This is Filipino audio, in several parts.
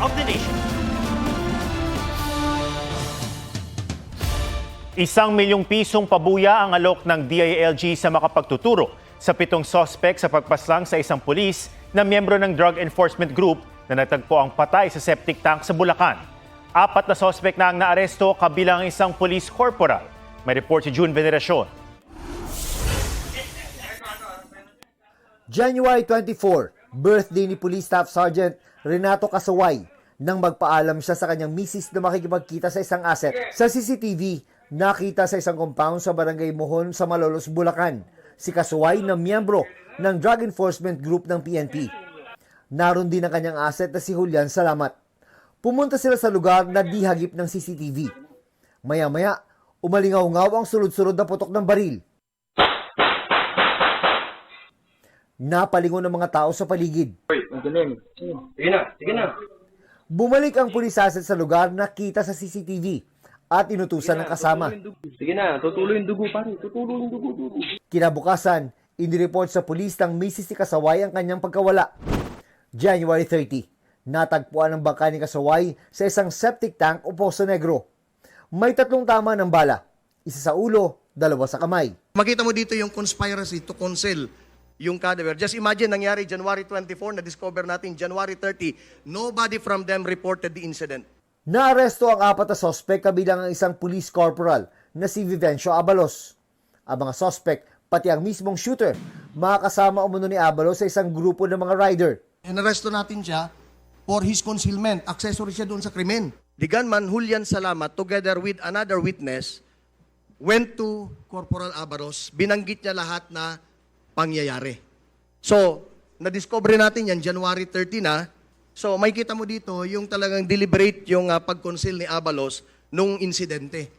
of the nation. 1 milyong pisong pabuya ang alok ng DILG sa makapagtuturo sa 7 sospek sa pagpaslang sa isang pulis na miyembro ng Drug Enforcement Group na natagpo ang patay sa septic tank sa Bulacan. 4 na sospek na ang naaresto kabilang ang isang police corporal. May report si June Veneracion. January 24, birthday ni Police Staff Sergeant Renato Casaway nang magpaalam siya sa kanyang misis na makikipagkita sa isang asset. Sa CCTV, nakita sa isang compound sa Barangay Mohon sa Malolos, Bulacan, si Casaway na miyembro ng Drug Enforcement Group ng PNP. Naroon din ang kanyang asset na si Julian Salamat. Pumunta sila sa lugar na di hagip ng CCTV. Maya-maya, umalingaw-ngaw ang sunod-sunod na putok ng baril. Napalingon ng mga tao sa paligid. Sige na. Bumalik ang pulis asset sa lugar na kita sa CCTV at inutusan ng kasama. Sige na, tutuloy yung dugo, pare. Tutuloy yung dugo. Kinabukasan, inireport sa pulis ng misis ni Casaway ang kanyang pagkawala. January 30, natagpuan ang bangka ni Casaway sa isang septic tank o Poso Negro. May 3 tama ng bala, isa sa ulo, 2 sa kamay. Makita mo dito yung conspiracy to conceal yung cadaver. Just imagine, nangyari January 24, na-discover natin January 30, nobody from them reported the incident. Naaresto ang 4 na sospek kabilang ang isang police corporal na si Vivencio Abalos. Ang mga sospek, pati ang mismong shooter, makakasama umuno ni Abalos sa isang grupo ng mga rider. Inaresto natin siya for his concealment. Accessory siya doon sa krimen. The gunman, Julian Salamat, together with another witness, went to Corporal Abalos. Binanggit niya lahat na pangyayari. So, na-discover natin yan January 30 na. So, may kita mo dito yung talagang deliberate yung pag-conceal ni Abalos nung insidente.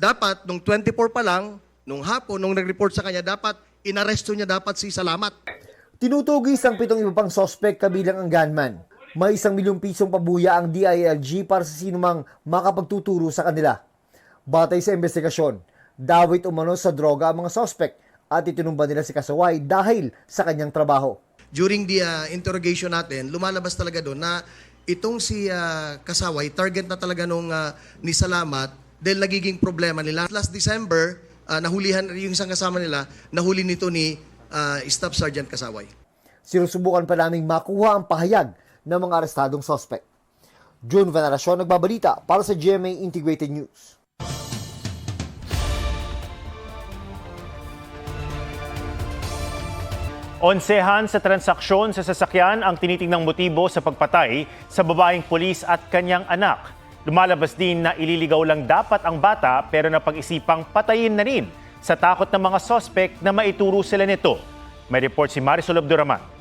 Dapat, nung 24 pa lang, nung hapon, nung nag-report sa kanya, dapat inaresto niya dapat si Salamat. Tinutugis ang 7 iba pang sospek kabilang ang gunman. May 1 milyong pisong pabuya ang DILG para sa sinumang makapagtuturo sa kanila. Batay sa investigasyon, dawit umano sa droga ang mga sospek at itinumba nila si Casaway dahil sa kanyang trabaho. During the interrogation natin, lumalabas talaga doon na itong si Casaway, target na talaga nung ni Salamat dahil nagiging problema nila. Last December, nahulihan yung isang kasama nila, nahuli nito ni Staff Sergeant Casaway. Sinusubukan pa naming makuha ang pahayag ng mga arestadong sospek. June Veneracion, nagbabalita para sa GMA Integrated News. Onsehan sa transaksyon sa sasakyan ang tinitingnang motibo sa pagpatay sa babaeng pulis at kanyang anak. Lumalabas din na ililigaw lang dapat ang bata pero napag-isipang patayin na rin sa takot ng mga sospek na maituro sila nito. May report si Marisol Abduraman.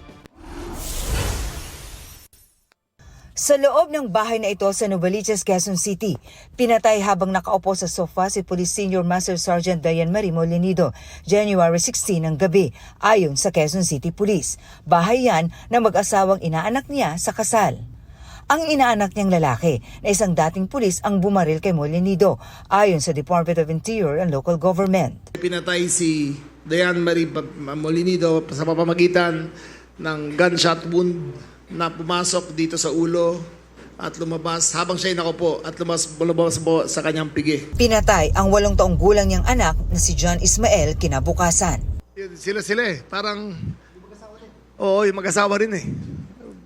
Sa loob ng bahay na ito sa Novaliches, Quezon City, pinatay habang nakaupo sa sofa si Police Senior Master Sergeant Diane Marie Molinido, January 16 ng gabi, ayon sa Quezon City Police. Bahay yan na mag-asawang inaanak niya sa kasal. Ang inaanak niyang lalaki na isang dating pulis ang bumaril kay Molinido, ayon sa Department of Interior and Local Government. Pinatay si Diane Marie Molinido sa pamamagitan ng gunshot wound na pumasok dito sa ulo at lumabas habang siya nakaupo at lumabas po sa kanyang pigi. Pinatay ang 8 taong gulang niyang anak na si John Ismael kinabukasan. Sila parang yung mag-asawa rin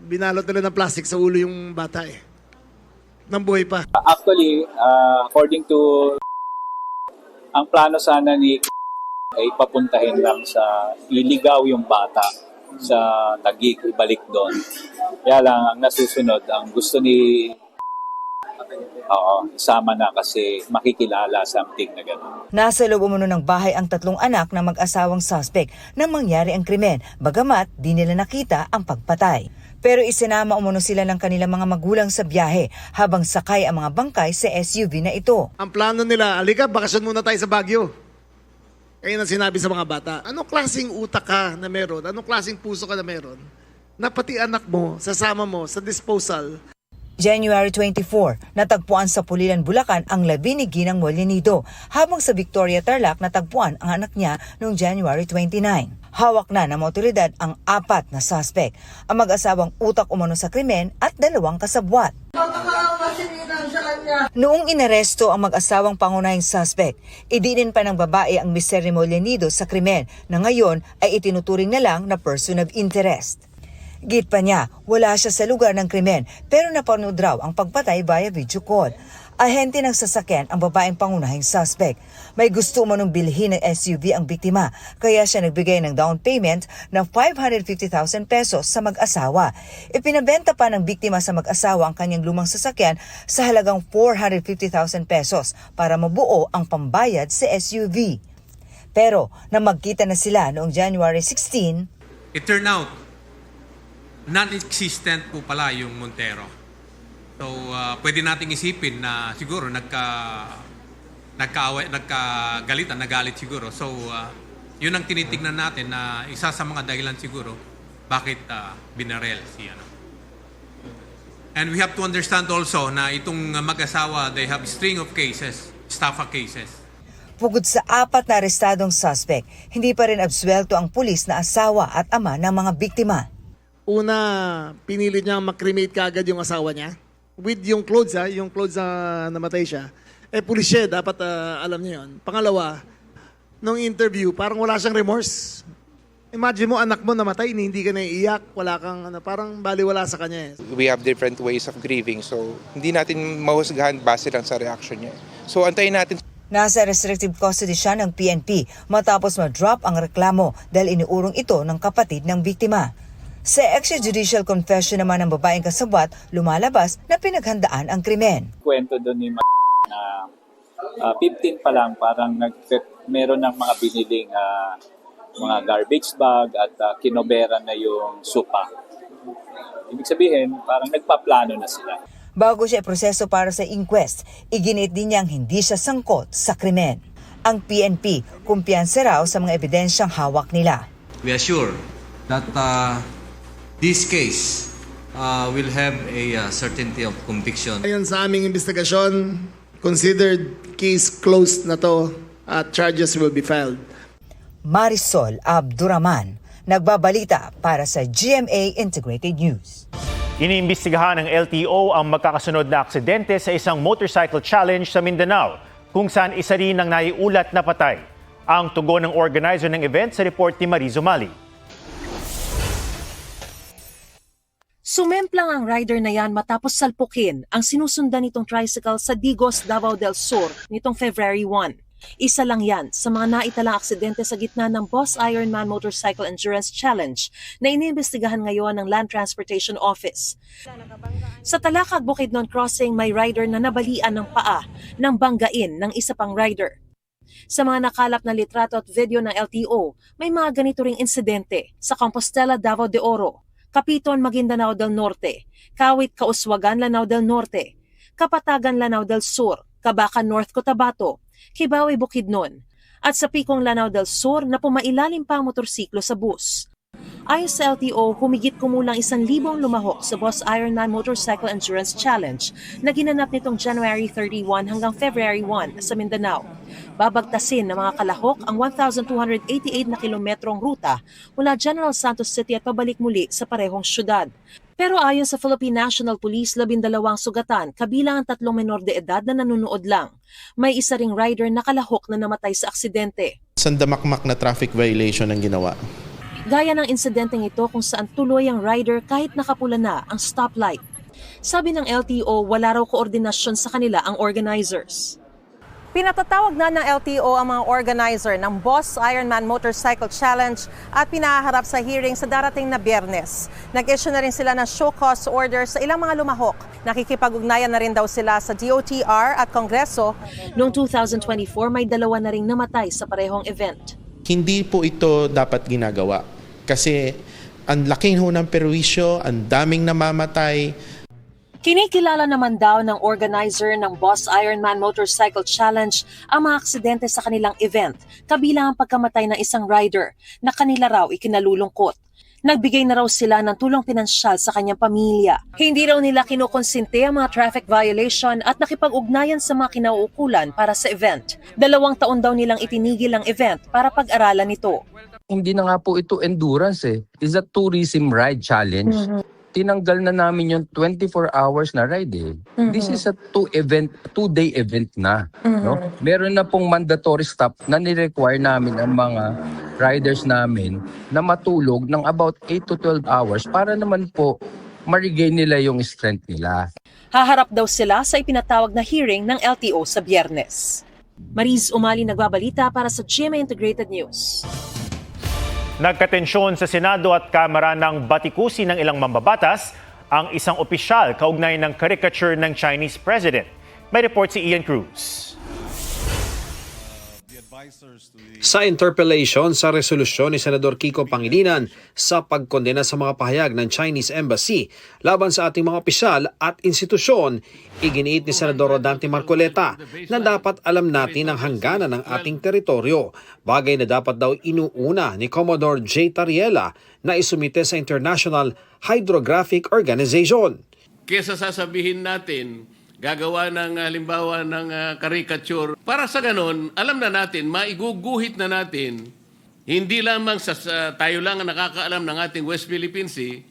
binalot nila ng plastic sa ulo yung bata nang buhay pa. Actually, according to ang plano sana ni ay papuntahin lang sa iligaw yung bata sa Taguig, ibalik doon. Kaya lang, ang nasusunod, ang gusto ni isama na kasi makikilala something na gano'n. Nasa loob umano ng bahay ang 3 anak na mag-asawang suspect nang mangyari ang krimen, bagamat di nila nakita ang pagpatay. Pero isinama umano sila ng kanilang mga magulang sa biyahe habang sakay ang mga bangkay sa SUV na ito. Ang plano nila, alika, bakasyon muna tayo sa Baguio. Kaya na sinabi sa mga bata, anong klaseng utak ka na meron? Anong klaseng puso ka na meron? Na pati anak mo, sasama mo sa disposal. January 24, natagpuan sa Pulilan, Bulacan ang labi ni Ginang Molinito, habang sa Victoria, Tarlac natagpuan ang anak niya noong January 29. Hawak na ng otoridad ang 4 na suspect, ang mag-asawang utak umano sa krimen at 2 kasabwat. Noong inaresto ang mag-asawang pangunahing suspect, idinin pa ng babae ang Mr. Molinito sa krimen na ngayon ay itinuturing na lang na person of interest. Git pa niya, wala siya sa lugar ng krimen pero napanood raw ang pagpatay via video call. Ahente ng sasakyan ang babaeng pangunahing suspect. May gusto umanong bilhin ng SUV ang biktima kaya siya nagbigay ng down payment ng 550,000 pesos sa mag-asawa. Ipinabenta pa ng biktima sa mag-asawa ang kanyang lumang sasakyan sa halagang 450,000 pesos para mabuo ang pambayad sa SUV. Pero nang magkita na sila noong January 16, it turned out non-existent po pala yung Montero. So, pwede nating isipin na siguro nagalit siguro. So, yun ang tinitignan natin na isa sa mga dahilan siguro bakit binarel si ano. And we have to understand also na itong mag-asawa, they have string of cases, estafa cases. bukod sa 4 na arestadong suspect, hindi pa rin absuelto ang pulis na asawa at ama ng mga biktima. Una, pinilit niya makremate kaagad yung asawa niya. With yung clothes, yung clothes na namatay siya. Pulis siya, dapat alam niya yun. Pangalawa, nung interview, parang wala siyang remorse. Imagine mo, anak mo namatay, hindi ka naiiyak, wala kang, parang baliwala sa kanya. We have different ways of grieving, so hindi natin mahusgahan base lang sa reaction niya. So antayin natin. Nasa restrictive custody siya ng PNP matapos ma-drop ang reklamo dahil iniurong ito ng kapatid ng biktima. Sa extrajudicial confession naman ng babaeng kasabwat, lumalabas na pinaghandaan ang krimen. Kwento doon ni na 15 pa lang parang meron ng mga biniling mga garbage bag at kinobera na yung supa. Ibig sabihin, parang nagpaplano na sila. Bago siya proseso para sa inquest, iginit din niyang hindi siya sangkot sa krimen. Ang PNP, kumpiyansa raw sa mga ebidensyang hawak nila. We are sure that this case will have a certainty of conviction. Ayon sa aming investigasyon, considered case closed na to at charges will be filed. Marisol Abduraman, nagbabalita para sa GMA Integrated News. Iniimbestigahan ng LTO ang magkakasunod na aksidente sa isang motorcycle challenge sa Mindanao, kung saan isa rin ang naiulat na patay. Ang tugon ng organizer ng event sa report ni Marizo Mali. Sumemplang ang rider na yan matapos salpukin ang sinusundan nitong tricycle sa Digos, Davao del Sur nitong February 1. Isa lang yan sa mga naitalang aksidente sa gitna ng Boss Ironman Motorcycle Endurance Challenge na iniimbestigahan ngayon ng Land Transportation Office. Sa Talakag, Bukidnon Crossing, may rider na nabalian ng paa ng banggain ng isa pang rider. Sa mga nakalap na litrato at video ng LTO, may mga ganito ring insidente sa Compostela, Davao de Oro, Capiton, Maguindanao del Norte, Kawit, Kauswagan, Lanao del Norte, Kapatagan, Lanao del Sur, Cabacan, North Cotabato, Kibawe, Bukidnon, at sa Pikong, Lanao del Sur na pumailalim pa ang motorsiklo sa bus. Ayon sa LTO, humigit kumulang 1,000 lumahok sa Boss Ironman Motorcycle Endurance Challenge na ginanap nitong January 31 hanggang February 1 sa Mindanao. Babagtasin ng mga kalahok ang 1,288 na kilometrong ruta mula General Santos City at pabalik muli sa parehong syudad. Pero ayon sa Philippine National Police, 12 sugatan, kabilang ang 3 menor de edad na nanunood lang. May isa ring rider na kalahok na namatay sa aksidente. Sandamakmak na traffic violation ang ginawa. Gaya ng insidenteng ito kung saan tuloy ang rider kahit nakapula na ang stoplight. Sabi ng LTO, wala raw koordinasyon sa kanila ang organizers. Pinatatawag na ng LTO ang mga organizer ng Boss Ironman Motorcycle Challenge at pinaharap sa hearing sa darating na Biyernes. Nag-issue na rin sila ng show cause order sa ilang mga lumahok. Nakikipag-ugnayan na rin daw sila sa DOTR at Kongreso. Noong 2024, may 2 na ring namatay sa parehong event. Hindi po ito dapat ginagawa kasi ang laking ho ng perwisyo, ang daming namamatay. Kinikilala naman daw ng organizer ng Boss Ironman Motorcycle Challenge ang mga aksidente sa kanilang event, kabilang ang pagkamatay ng isang rider na kanila raw ikinalulungkot. Nagbigay na raw sila ng tulong pinansyal sa kanyang pamilya. Hindi raw nila kinukonsinte ang mga traffic violation at nakipag-ugnayan sa mga kinauukulan para sa event. 2 taon daw nilang itinigil ang event para pag-aralan ito. Hindi na nga po ito endurance It's a tourism ride challenge. Tinanggal na namin yung 24 hours na ride This is a 2-day event na. No? Meron na pong mandatory stop na ni-require namin ang mga riders namin na matulog ng about 8 to 12 hours para naman po ma-regain nila yung strength nila. Haharap daw sila sa ipinatawag na hearing ng LTO sa Biyernes. Mariz Umali nagbabalita para sa GMA Integrated News. Nagkatensyon sa Senado at Kamara ng batikusi ng ilang mambabatas ang isang opisyal kaugnay ng caricature ng Chinese president. May report si Ian Cruz. Sa interpellation sa resolusyon ni Senador Kiko Pangilinan sa pagkondena sa mga pahayag ng Chinese Embassy laban sa ating mga opisyal at institusyon, iginiit ni Senador Rodante Marcoleta na dapat alam natin ang hangganan ng ating teritoryo, bagay na dapat daw inuuna ni Commodore J. Tariela na isumite sa International Hydrographic Organization. Kesa sasabihin natin, gagawa ng halimbawa ng caricature. Para sa ganon, alam na natin, maiguguhit na natin, hindi lamang tayo lang ang nakakaalam ng ating West Philippine Sea,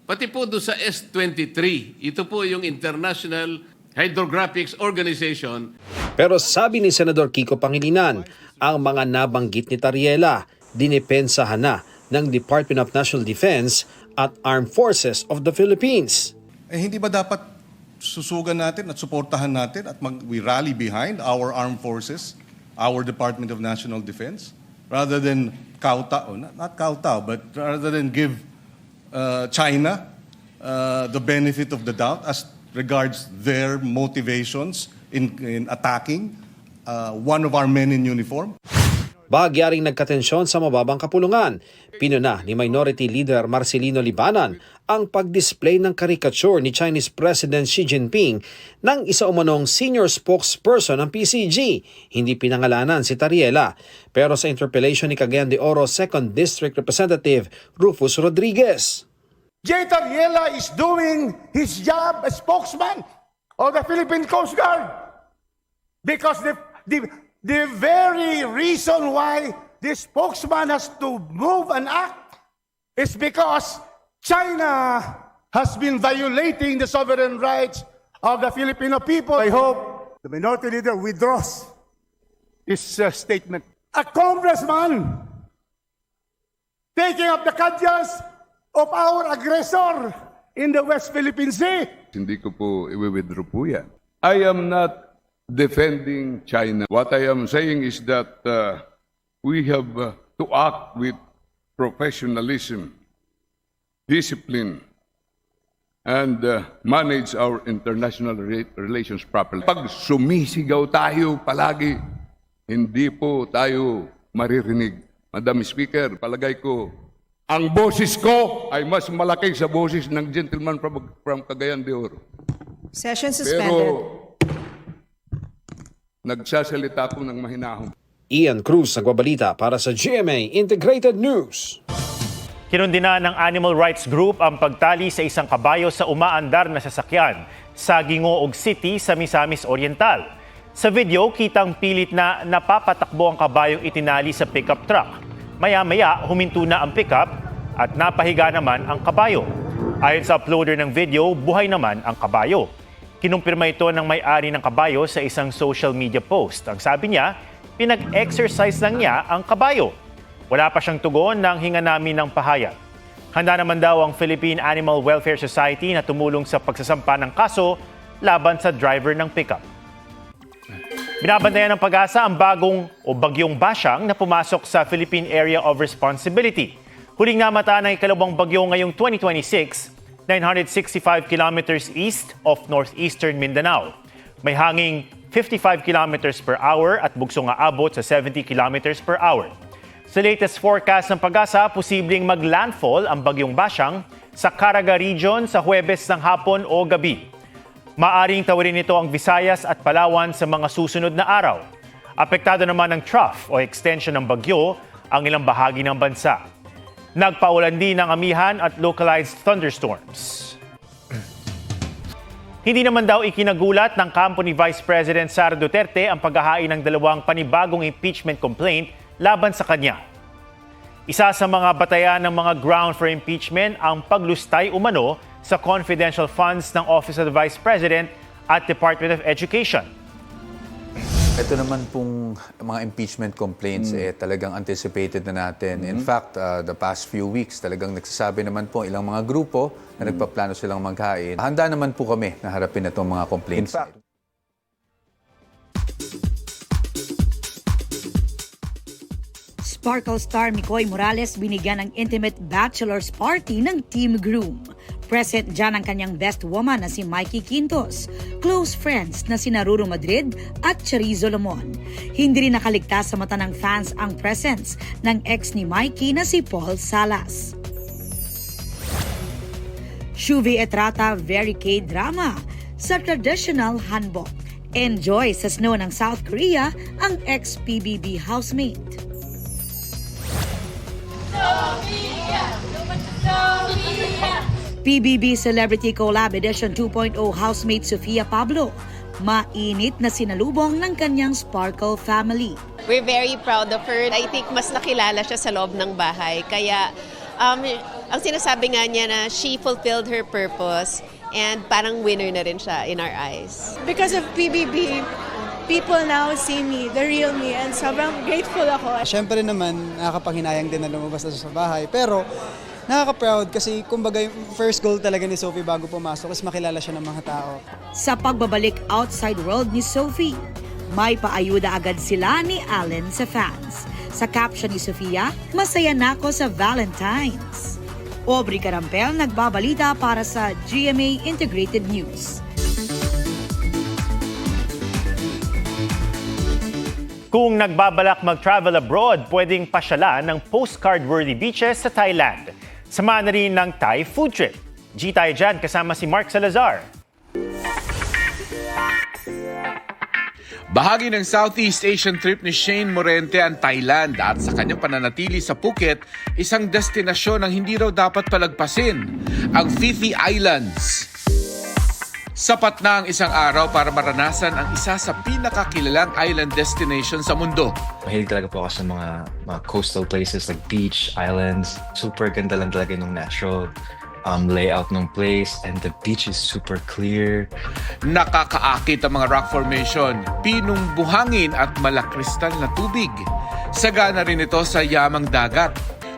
pati po doon sa S-23. Ito po yung International Hydrographic Organization. Pero sabi ni Senador Kiko Pangilinan, ang mga nabanggit ni Tariela, dinipensahan na ng Department of National Defense at Armed Forces of the Philippines. Hindi ba dapat susugan natin at suportahan natin at we rally behind our armed forces, our Department of National Defense, rather than kowtow, not kowtow, but rather than give China the benefit of the doubt as regards their motivations in attacking one of our men in uniform. Bagyaring nagkatensyon sa mababang kapulungan, pinuna ni Minority Leader Marcelino Libanan ang pag-display ng caricature ni Chinese President Xi Jinping ng isa umanong senior spokesperson ng PCG. Hindi pinangalanan si Tariela. Pero sa interpellation ni Cagayan de Oro 2nd District Representative Rufus Rodriguez, J. Tariela is doing his job as spokesman of the Philippine Coast Guard because the very reason why this spokesman has to move and act is because China has been violating the sovereign rights of the Filipino people. I hope the minority leader withdraws his statement. A congressman taking up the cudgels of our aggressor in the West Philippine Sea. Hindi ko po i-withdraw po yan. I am not defending China. What I am saying is that we have to act with professionalism, discipline, and manage our international relations properly. Pag sumisigaw tayo palagi, hindi po tayo maririnig. Madam Speaker, palagay ko, ang boses ko ay mas malaki sa boses ng gentleman from Cagayan de Oro. Session suspended. Pero nagsasalita po ng mahinahon. Ian Cruz nagbabalita para sa GMA Integrated News. Kinundina ng Animal Rights Group ang pagtali sa isang kabayo sa umaandar na sasakyan sa Gingoog City sa Misamis Oriental. Sa video, kitang pilit na napapatakbo ang kabayong itinali sa pickup truck. Maya-maya, huminto na ang pickup at napahiga naman ang kabayo. Ayon sa uploader ng video, buhay naman ang kabayo. Kinumpirma ito ng may-ari ng kabayo sa isang social media post. Ang sabi niya, pinag-exercise lang niya ang kabayo. Wala pa siyang tugon ng hinga namin ng pahayag. Handa naman daw ang Philippine Animal Welfare Society na tumulong sa pagsasampa ng kaso laban sa driver ng pickup. Binabantayan ng Pag-asa ang bagyong Basyang na pumasok sa Philippine Area of Responsibility. Huling namataan ng ikalawang bagyo ngayong 2026, 965 kilometers east of northeastern Mindanao. May hanging 55 kilometers per hour at bugsong aabot sa 70 kilometers per hour. Sa latest forecast ng Pag-asa, posibleng mag-landfall ang bagyong Basyang sa Caraga Region sa Huwebes ng hapon o gabi. Maaring tawirin nito ang Visayas at Palawan sa mga susunod na araw. Apektado naman ng trough o extension ng bagyo ang ilang bahagi ng bansa. Nagpaulan din ng amihan at localized thunderstorms. Hindi naman daw ikinagulat ng kampo ni Vice President Sara Duterte ang paghahain ng 2 panibagong impeachment complaint laban sa kanya. Isa sa mga batayan ng mga ground for impeachment ang paglustay umano sa confidential funds ng Office of the Vice President at Department of Education. Ito naman pong mga impeachment complaints talagang anticipated na natin. In fact, the past few weeks talagang nagsasabi naman po ilang mga grupo na nagpaplano silang maghain. Handa naman po kami na harapin itong mga complaints. In fact, Sparkle star Mikoy Morales binigyan ng intimate bachelor's party ng Team Groom. Present dyan ang kanyang best woman na si Mikey Quintos, close friends na si Naruro Madrid at Charizo Lamon. Hindi rin nakaligtas sa mata ng fans ang presence ng ex ni Mikey na si Paul Salas. Shuvi Etrata very K-drama sa traditional hanbok. Enjoy sa snow ng South Korea ang ex-PBB housemate. PBB Celebrity Collab Edition 2.0 housemate Sofia Pablo. Mainit na sinalubong ng kanyang Sparkle family. We're very proud of her. I think mas nakilala siya sa loob ng bahay. Kaya ang sinasabi nga niya na she fulfilled her purpose and parang winner na rin siya in our eyes. Because of PBB, people now see me, the real me, and sobrang grateful ako. Siyempre naman, nakakapanghinayang din na lumabas na sa bahay. Pero nakaka-proud kasi kumbaga yung first goal talaga ni Sophie bago pumasok is makilala siya ng mga tao. Sa pagbabalik outside world ni Sophie, may paayuda agad sila ni Allen sa fans. Sa caption ni Sofia, masaya na ako sa Valentine's. Aubrey Carampel nagbabalita para sa GMA Integrated News. Kung nagbabalak mag-travel abroad, pwedeng pasyalan ng postcard-worthy beaches sa Thailand. Samahan na rin ng Thai food trip. G tayo dyan kasama si Mark Salazar. Bahagi ng Southeast Asian trip ni Shane Morente ang Thailand at sa kanyang pananatili sa Phuket, isang destinasyon ang hindi raw dapat palagpasin, ang Phi Phi Islands. Sapat na ang isang araw para maranasan ang isa sa pinakakilalang island destination sa mundo. Mahilig talaga po ako sa mga coastal places like beach, islands. Super ganda lang talaga yung natural layout ng place and the beach is super clear. Nakakaakit ang mga rock formation, pinong buhangin at malakristal na tubig. Sagana rin ito sa yamang dagat.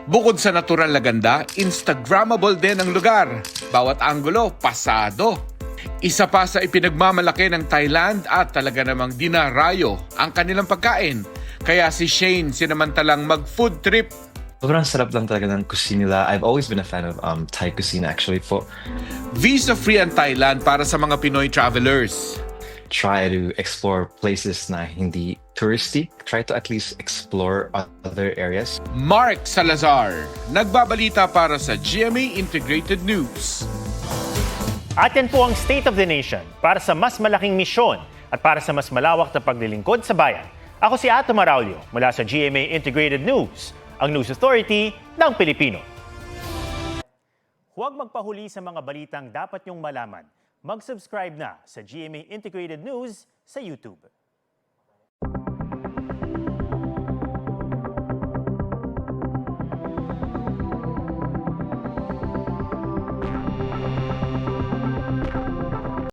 Bukod sa natural na ganda, Instagrammable din ang lugar. Bawat anggulo, pasado. Isa pa sa ipinagmamalaki ng Thailand at talaga namang dinarayo ang kanilang pagkain. Kaya si Shane sinamantalang mag-food trip. Sobrang sarap lang talaga ng cuisine nila. I've always been a fan of Thai cuisine actually. Visa-free ang Thailand para sa mga Pinoy travelers. Try to explore places na hindi touristy. Try to at least explore other areas. Mark Salazar, nagbabalita para sa GMA Integrated News. At yan po ang State of the Nation para sa mas malaking misyon at para sa mas malawak na paglilingkod sa bayan. Ako si Ato Maraulio mula sa GMA Integrated News, ang News Authority ng Pilipino. Huwag magpahuli sa mga balitang dapat niyong malaman. Mag-subscribe na sa GMA Integrated News sa YouTube.